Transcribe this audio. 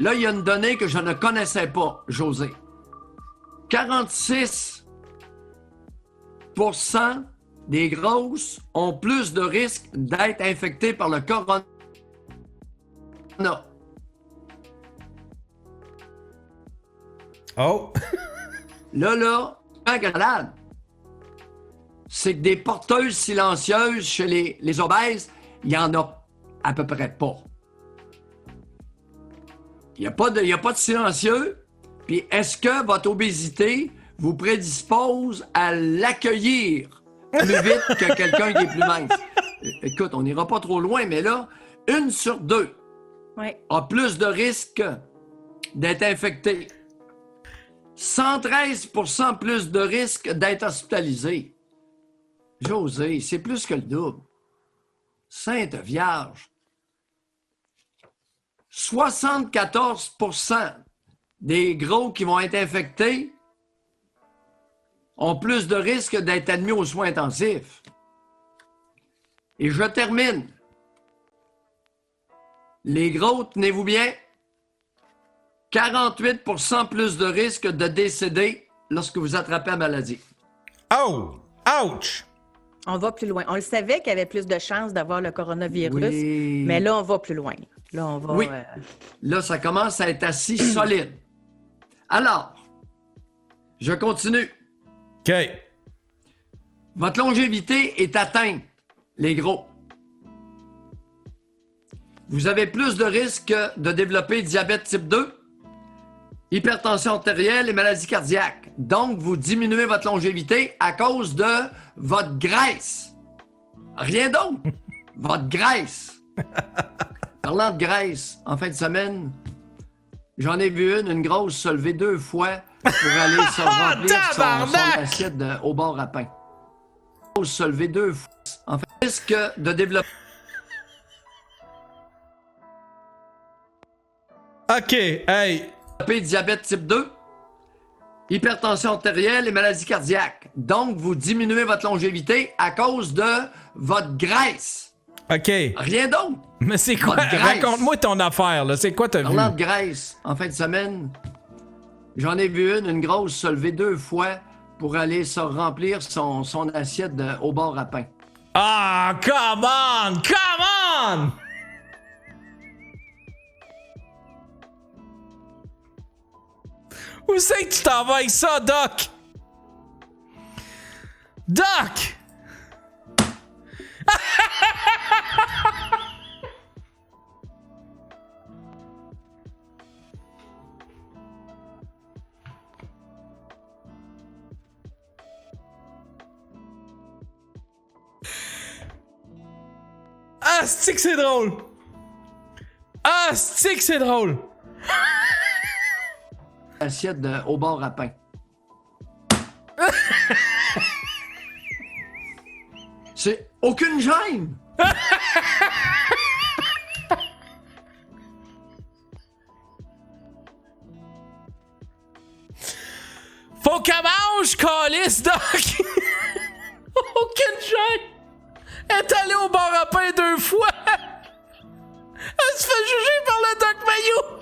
Là, il y a une donnée que je ne connaissais pas, José. 46% des grosses ont plus de risques d'être infectées par le corona. Oh! Là, malade, c'est que des porteuses silencieuses chez les obèses, il n'y en a à peu près pas. Il n'y a pas de silencieux. Puis est-ce que votre obésité vous prédispose à l'accueillir plus vite que quelqu'un qui est plus mince? Écoute, on n'ira pas trop loin, mais là, 1 sur 2 a plus de risques d'être infecté. 113% plus de risques d'être hospitalisé. José, c'est plus que le double. Sainte Vierge. 74% des gros qui vont être infectés ont plus de risques d'être admis aux soins intensifs. Et je termine. Les gros, tenez-vous bien, 48% plus de risques de décéder lorsque vous attrapez la maladie. Oh! Ouch! On va plus loin. On le savait qu'il y avait plus de chances d'avoir le coronavirus, Oui. mais là, on va plus loin. Là, on va... Oui. Là, ça commence à être assez solide. Alors, je continue. OK. Votre longévité est atteinte, les gros. Vous avez plus de risques de développer diabète type 2, hypertension artérielle et maladie cardiaque. Donc, vous diminuez votre longévité à cause de votre graisse. Rien d'autre. Votre graisse. Parlant de graisse, en fin de semaine, j'en ai vu une grosse se lever 2 fois pour aller se remplir son assiette au bar à pain. Une grosse se lever 2 fois. En fait, risque de développer... OK, hey! Diabète type 2, hypertension artérielle et maladie cardiaque. Donc, vous diminuez votre longévité à cause de votre graisse. OK. Rien d'autre. Mais c'est quoi? Votre graisse. Raconte-moi ton affaire, là. C'est quoi t'as vu? Parlant de graisse, en fin de semaine, j'en ai vu une grosse se lever 2 fois pour aller se remplir son assiette au bar à pain. Ah, come on! Come on! Où c'est que tu t'en vas avec ça, Doc? Doc! Ah, c'est que c'est drôle! Ah, c'est que c'est drôle! Assiette au bar à pain. C'est aucune gêne. Faut qu'elle mange, calice, Doc! Aucune gêne! Elle est allée au bar à pain 2 fois! Elle se fait juger par le Doc Mayou!